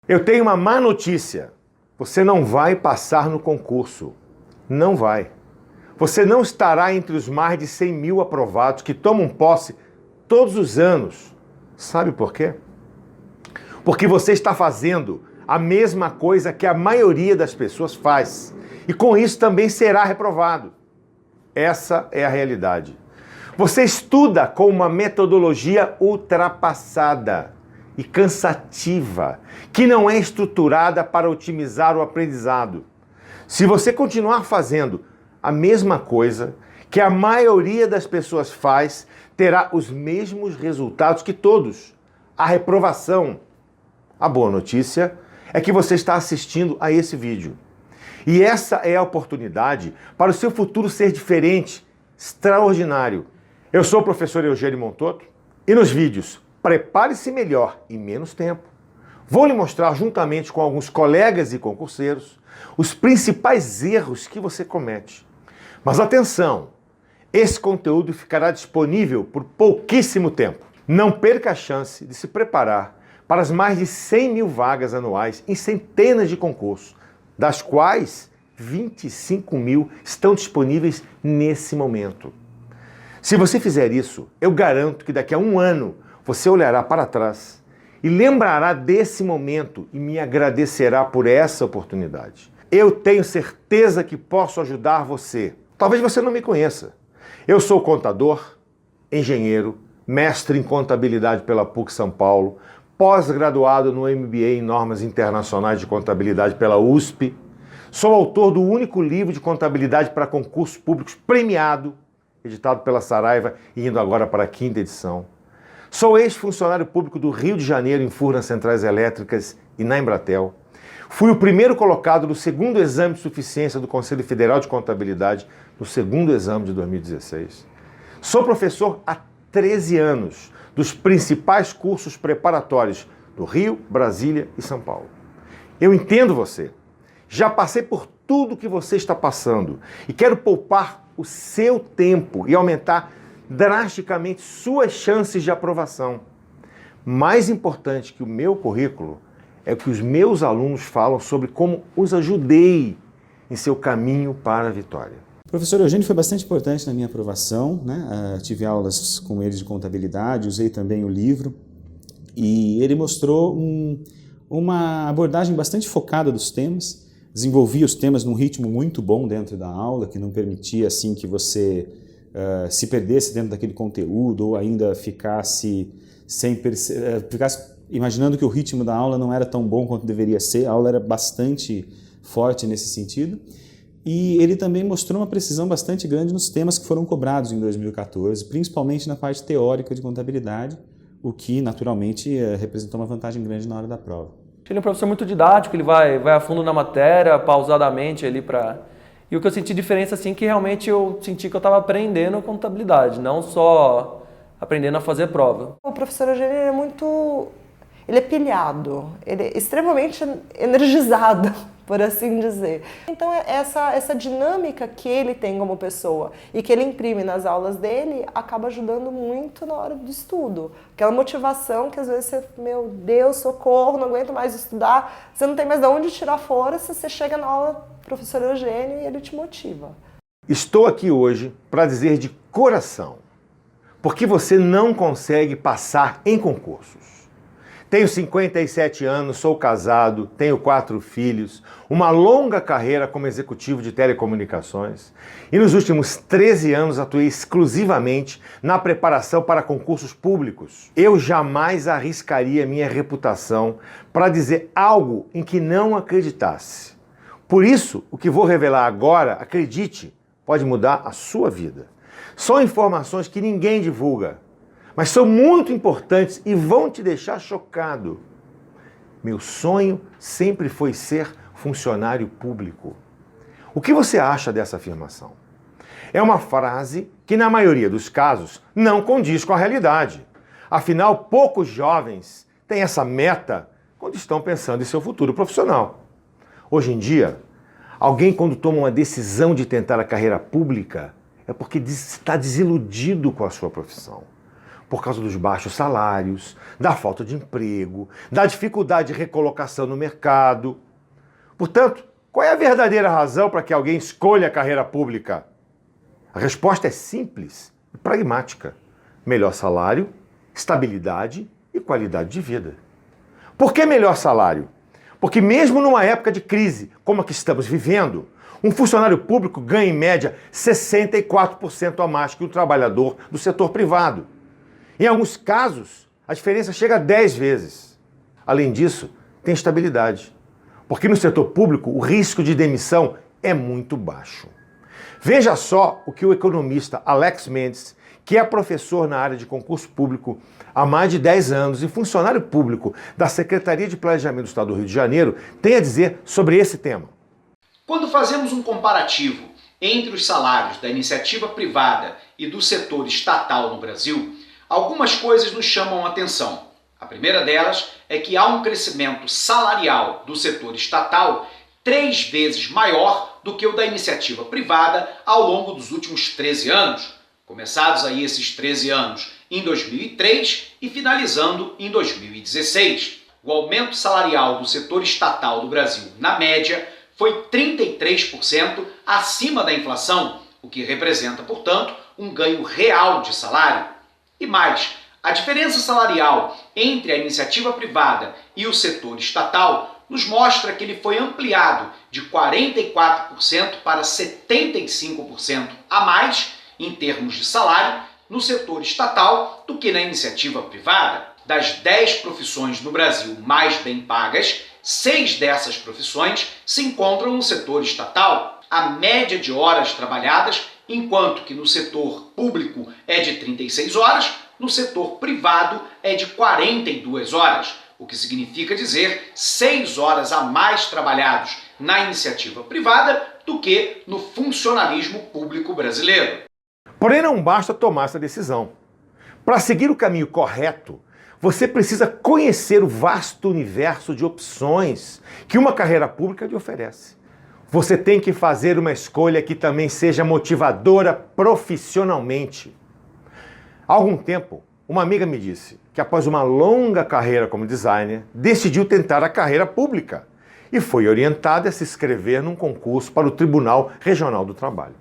Eu tenho uma má notícia. Você não vai passar no concurso. Não vai. Você não estará entre os mais de 100 mil aprovados que tomam posse todos os anos. Sabe por quê? Porque você está fazendo a mesma coisa que a maioria das pessoas faz. E com isso também será reprovado. Essa é a realidade. Você estuda com uma metodologia ultrapassada e cansativa, que não é estruturada para otimizar o aprendizado. Se você continuar fazendo a mesma coisa que a maioria das pessoas faz, terá os mesmos resultados que todos. A reprovação. A boa notícia é que você está assistindo a esse vídeo. E essa é a oportunidade para o seu futuro ser diferente, extraordinário. Eu sou o professor Eugênio Montoto e nos vídeos Prepare-se Melhor em Menos Tempo, vou lhe mostrar juntamente com alguns colegas e concurseiros os principais erros que você comete. Mas atenção, esse conteúdo ficará disponível por pouquíssimo tempo. Não perca a chance de se preparar para as mais de 100 mil vagas anuais em centenas de concursos, das quais 25 mil estão disponíveis nesse momento. Se você fizer isso, eu garanto que daqui a um ano você olhará para trás e lembrará desse momento e me agradecerá por essa oportunidade. Eu tenho certeza que posso ajudar você. Talvez você não me conheça. Eu sou contador, engenheiro, mestre em contabilidade pela PUC São Paulo, pós-graduado no MBA em Normas Internacionais de Contabilidade pela USP. Sou autor do único livro de contabilidade para concursos públicos premiado, editado pela Saraiva e indo agora para a 5ª edição. Sou ex-funcionário público do Rio de Janeiro em Furnas Centrais Elétricas e na Embratel. Fui o primeiro colocado no 2º exame de suficiência do Conselho Federal de Contabilidade, no 2º exame de 2016. Sou professor há 13 anos dos principais cursos preparatórios do Rio, Brasília e São Paulo. Eu entendo você. Já passei por tudo que você está passando e quero poupar o seu tempo e aumentar drasticamente suas chances de aprovação. Mais importante que o meu currículo é que os meus alunos falam sobre como os ajudei em seu caminho para a vitória. O professor Eugênio foi bastante importante na minha aprovação, né? Tive aulas com ele de contabilidade, usei também o livro e ele mostrou uma abordagem bastante focada dos temas, desenvolvia os temas num ritmo muito bom dentro da aula, que não permitia assim que você se perdesse dentro daquele conteúdo ou ainda ficasse imaginando que o ritmo da aula não era tão bom quanto deveria ser. A aula era bastante forte nesse sentido. E ele também mostrou uma precisão bastante grande nos temas que foram cobrados em 2014, principalmente na parte teórica de contabilidade, o que naturalmente representou uma vantagem grande na hora da prova. Ele é um professor muito didático, ele vai a fundo na matéria, pausadamente ali para... E o que eu senti diferença, assim, que realmente eu senti que eu estava aprendendo contabilidade, não só aprendendo a fazer prova. O professor Eugênio ele é pilhado, ele é extremamente energizado, por assim dizer. Então essa dinâmica que ele tem como pessoa e que ele imprime nas aulas dele acaba ajudando muito na hora do estudo. Aquela motivação que às vezes você, meu Deus, socorro, não aguento mais estudar, você não tem mais de onde tirar força, você chega na aula do professor Eugênio e ele te motiva. Estou aqui hoje para dizer de coração, porque você não consegue passar em concursos. Tenho 57 anos, sou casado, tenho 4 filhos, uma longa carreira como executivo de telecomunicações e nos últimos 13 anos atuei exclusivamente na preparação para concursos públicos. Eu jamais arriscaria minha reputação para dizer algo em que não acreditasse. Por isso, o que vou revelar agora, acredite, pode mudar a sua vida. São informações que ninguém divulga, mas são muito importantes e vão te deixar chocado. Meu sonho sempre foi ser funcionário público. O que você acha dessa afirmação? É uma frase que, na maioria dos casos, não condiz com a realidade. Afinal, poucos jovens têm essa meta quando estão pensando em seu futuro profissional. Hoje em dia, alguém quando toma uma decisão de tentar a carreira pública é porque está desiludido com a sua profissão. por causa dos baixos salários, da falta de emprego, da dificuldade de recolocação no mercado. Portanto, qual é a verdadeira razão para que alguém escolha a carreira pública? A resposta é simples e pragmática: melhor salário, estabilidade e qualidade de vida. Por que melhor salário? Porque mesmo numa época de crise como a que estamos vivendo, um funcionário público ganha em média 64% a mais que um trabalhador do setor privado. Em alguns casos, a diferença chega a 10 vezes. Além disso, tem estabilidade, porque no setor público o risco de demissão é muito baixo. Veja só o que o economista Alex Mendes, que é professor na área de concurso público há mais de 10 anos e funcionário público da Secretaria de Planejamento do Estado do Rio de Janeiro, tem a dizer sobre esse tema. Quando fazemos um comparativo entre os salários da iniciativa privada e do setor estatal no Brasil, algumas coisas nos chamam a atenção. A primeira delas é que há um crescimento salarial do setor estatal 3 vezes maior do que o da iniciativa privada ao longo dos últimos 13 anos, começados aí esses 13 anos em 2003 e finalizando em 2016. O aumento salarial do setor estatal do Brasil, na média, foi 33% acima da inflação, o que representa, portanto, um ganho real de salário. E mais, a diferença salarial entre a iniciativa privada e o setor estatal nos mostra que ele foi ampliado de 44% para 75% a mais em termos de salário no setor estatal do que na iniciativa privada. Das 10 profissões no Brasil mais bem pagas, 6 dessas profissões se encontram no setor estatal. A média de horas trabalhadas, enquanto que no setor público é de 36 horas, no setor privado é de 42 horas, o que significa dizer 6 horas a mais trabalhados na iniciativa privada do que no funcionalismo público brasileiro. Porém, não basta tomar essa decisão. Para seguir o caminho correto, você precisa conhecer o vasto universo de opções que uma carreira pública lhe oferece. Você tem que fazer uma escolha que também seja motivadora profissionalmente. Há algum tempo, uma amiga me disse que após uma longa carreira como designer, decidiu tentar a carreira pública e foi orientada a se inscrever num concurso para o Tribunal Regional do Trabalho.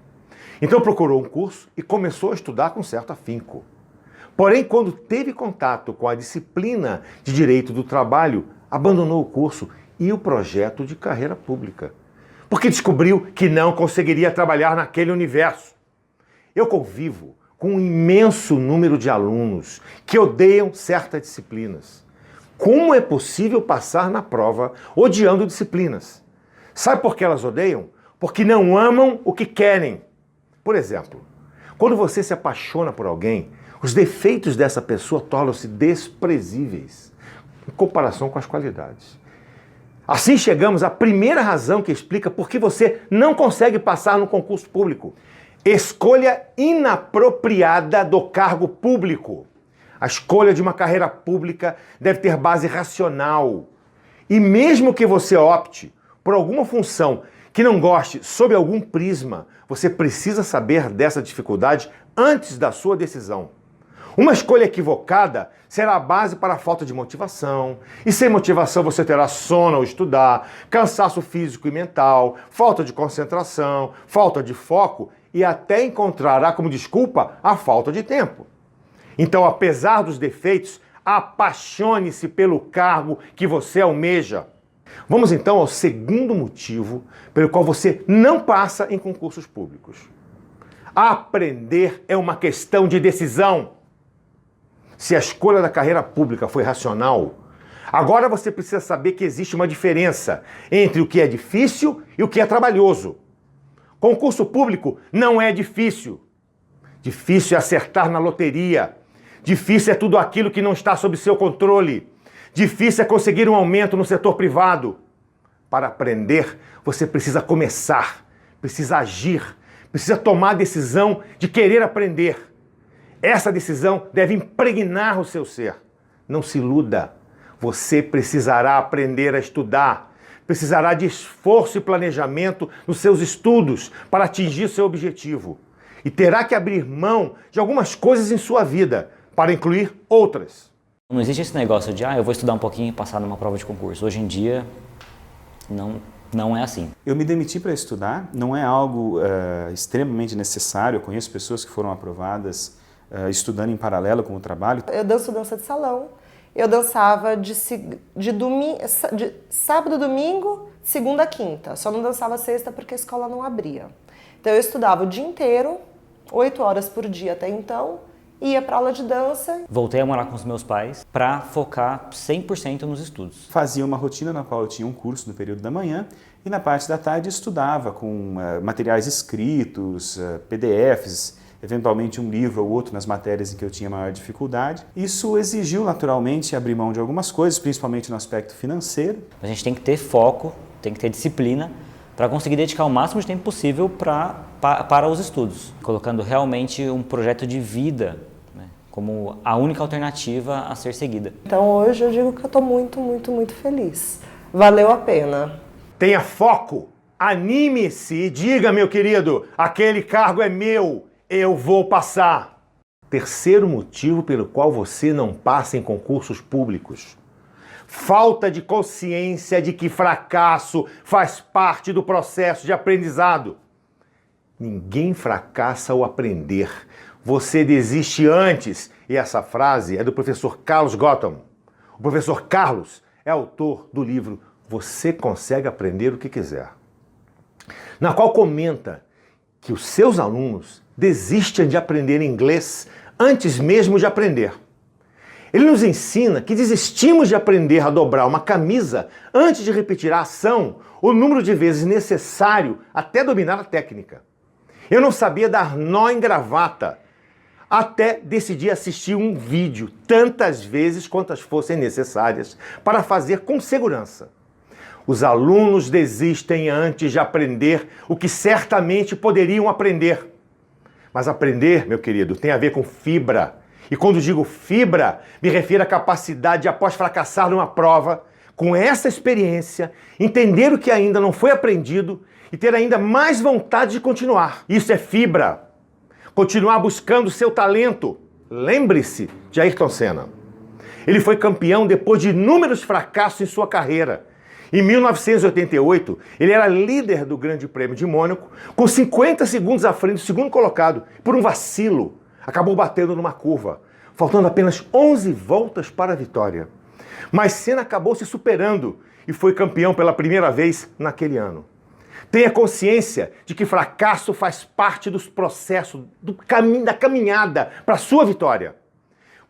Então procurou um curso e começou a estudar com certo afinco. Porém, quando teve contato com a disciplina de Direito do Trabalho, abandonou o curso e o projeto de carreira pública, porque descobriu que não conseguiria trabalhar naquele universo. Eu convivo com um imenso número de alunos que odeiam certas disciplinas. Como é possível passar na prova odiando disciplinas? Sabe por que elas odeiam? Porque não amam o que querem. Por exemplo, quando você se apaixona por alguém, os defeitos dessa pessoa tornam-se desprezíveis em comparação com as qualidades. Assim chegamos à primeira razão que explica por que você não consegue passar no concurso público. Escolha inapropriada do cargo público. A escolha de uma carreira pública deve ter base racional. E mesmo que você opte por alguma função que não goste sob algum prisma, você precisa saber dessa dificuldade antes da sua decisão. Uma escolha equivocada será a base para a falta de motivação, e sem motivação você terá sono ao estudar, cansaço físico e mental, falta de concentração, falta de foco e até encontrará como desculpa a falta de tempo. Então, apesar dos defeitos, apaixone-se pelo cargo que você almeja. Vamos então ao segundo motivo pelo qual você não passa em concursos públicos. Aprender é uma questão de decisão. Se a escolha da carreira pública foi racional, agora você precisa saber que existe uma diferença entre o que é difícil e o que é trabalhoso. Concurso público não é difícil. Difícil é acertar na loteria. Difícil é tudo aquilo que não está sob seu controle. Difícil é conseguir um aumento no setor privado. Para aprender, você precisa começar, precisa agir, precisa tomar a decisão de querer aprender. Essa decisão deve impregnar o seu ser. Não se iluda. Você precisará aprender a estudar. Precisará de esforço e planejamento nos seus estudos para atingir seu objetivo. E terá que abrir mão de algumas coisas em sua vida, para incluir outras. Não existe esse negócio de, eu vou estudar um pouquinho e passar numa prova de concurso. Hoje em dia, não é assim. Eu me demiti para estudar, não é algo extremamente necessário. Eu conheço pessoas que foram aprovadas estudando em paralelo com o trabalho. Eu danço dança de salão, eu dançava de sábado, domingo, segunda, quinta. Só não dançava sexta porque a escola não abria. Então eu estudava o dia inteiro, 8 horas por dia até então, ia para aula de dança. Voltei a morar com os meus pais para focar 100% nos estudos. Fazia uma rotina na qual eu tinha um curso no período da manhã e na parte da tarde estudava com materiais escritos, PDFs, eventualmente um livro ou outro nas matérias em que eu tinha maior dificuldade. Isso exigiu naturalmente abrir mão de algumas coisas, principalmente no aspecto financeiro. A gente tem que ter foco, tem que ter disciplina para conseguir dedicar o máximo de tempo possível para os estudos, colocando realmente um projeto de vida, né, como a única alternativa a ser seguida. Então hoje eu digo que eu estou muito, muito, muito feliz. Valeu a pena. Tenha foco, anime-se e diga, meu querido, aquele cargo é meu, eu vou passar. Terceiro motivo pelo qual você não passa em concursos públicos. Falta de consciência de que fracasso faz parte do processo de aprendizado. Ninguém fracassa ao aprender. Você desiste antes. E essa frase é do professor Carlos Gotham. O professor Carlos é autor do livro Você Consegue Aprender o que Quiser, na qual comenta que os seus alunos desistem de aprender inglês antes mesmo de aprender. Ele nos ensina que desistimos de aprender a dobrar uma camisa antes de repetir a ação o número de vezes necessário até dominar a técnica. Eu não sabia dar nó em gravata até decidir assistir um vídeo tantas vezes quantas fossem necessárias para fazer com segurança. Os alunos desistem antes de aprender o que certamente poderiam aprender. Mas aprender, meu querido, tem a ver com fibra. E quando digo fibra, me refiro à capacidade de, após fracassar numa prova, com essa experiência, entender o que ainda não foi aprendido e ter ainda mais vontade de continuar. Isso é fibra. Continuar buscando seu talento. Lembre-se de Ayrton Senna. Ele foi campeão depois de inúmeros fracassos em sua carreira. Em 1988, ele era líder do Grande Prêmio de Mônaco, com 50 segundos à frente do segundo colocado. Por um vacilo, acabou batendo numa curva, faltando apenas 11 voltas para a vitória. Mas Senna acabou se superando e foi campeão pela primeira vez naquele ano. Tenha consciência de que fracasso faz parte dos processos, da caminhada para a sua vitória.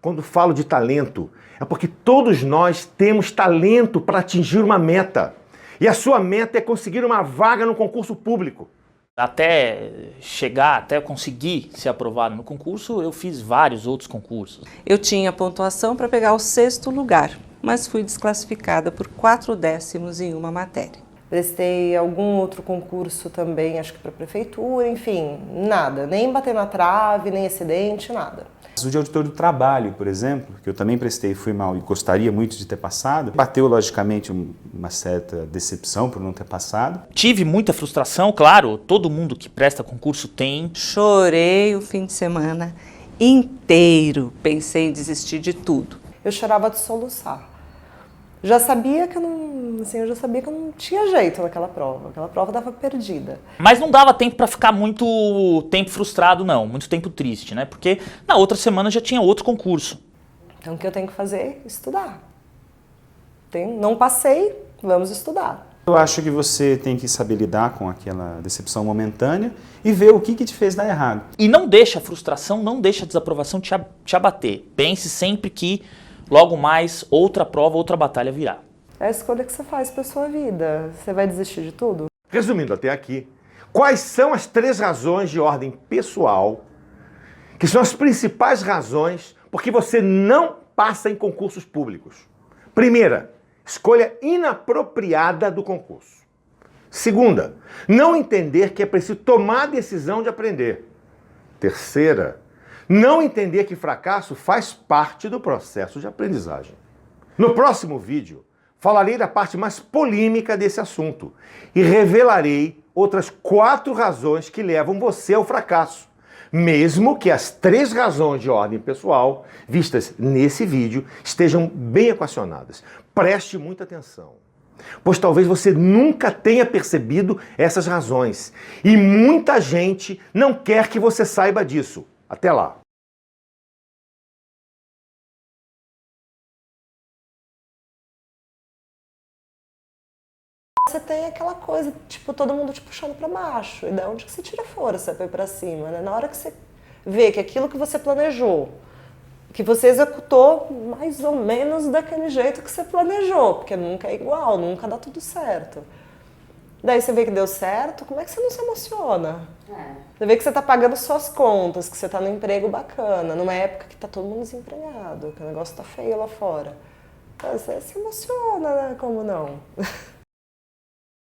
Quando falo de talento, é porque todos nós temos talento para atingir uma meta. E a sua meta é conseguir uma vaga no concurso público. Até eu conseguir ser aprovado no concurso, eu fiz vários outros concursos. Eu tinha pontuação para pegar o 6º lugar, mas fui desclassificada por 4 décimos em uma matéria. Prestei algum outro concurso também, acho que para a prefeitura, enfim, nada. Nem bater na trave, nem acidente, nada. O de auditor do trabalho, por exemplo, que eu também prestei e fui mal e gostaria muito de ter passado, bateu logicamente uma certa decepção por não ter passado. Tive muita frustração, claro, todo mundo que presta concurso tem. Chorei o fim de semana inteiro, pensei em desistir de tudo. Eu chorava de soluçar. Já sabia que eu não tinha jeito naquela prova. Aquela prova estava perdida. Mas não dava tempo para ficar muito tempo frustrado, não. Muito tempo triste, né? Porque na outra semana já tinha outro concurso. Então o que eu tenho que fazer? Estudar. Não passei, vamos estudar. Eu acho que você tem que saber lidar com aquela decepção momentânea e ver o que te fez dar errado. E não deixa a frustração, não deixa a desaprovação te abater. Pense sempre que logo mais outra prova, outra batalha virá. É a escolha que você faz para sua vida. Você vai desistir de tudo? Resumindo até aqui, quais são as 3 razões de ordem pessoal, que são as principais razões por que você não passa em concursos públicos? Primeira, escolha inapropriada do concurso. Segunda, não entender que é preciso tomar a decisão de aprender. Terceira, não entender que fracasso faz parte do processo de aprendizagem. No próximo vídeo, falarei da parte mais polêmica desse assunto e revelarei outras 4 razões que levam você ao fracasso, mesmo que as 3 razões de ordem pessoal vistas nesse vídeo estejam bem equacionadas. Preste muita atenção, pois talvez você nunca tenha percebido essas razões e muita gente não quer que você saiba disso. Até lá! Você tem aquela coisa, tipo, todo mundo te puxando pra baixo. E da onde que você tira força pra ir pra cima, né? Na hora que você vê que aquilo que você planejou, que você executou mais ou menos daquele jeito que você planejou, porque nunca é igual, nunca dá tudo certo. Daí você vê que deu certo, como é que você não se emociona? Você vê que você tá pagando suas contas, que você tá num emprego bacana, numa época que tá todo mundo desempregado, que o negócio tá feio lá fora. Então, você se emociona, né? Como não?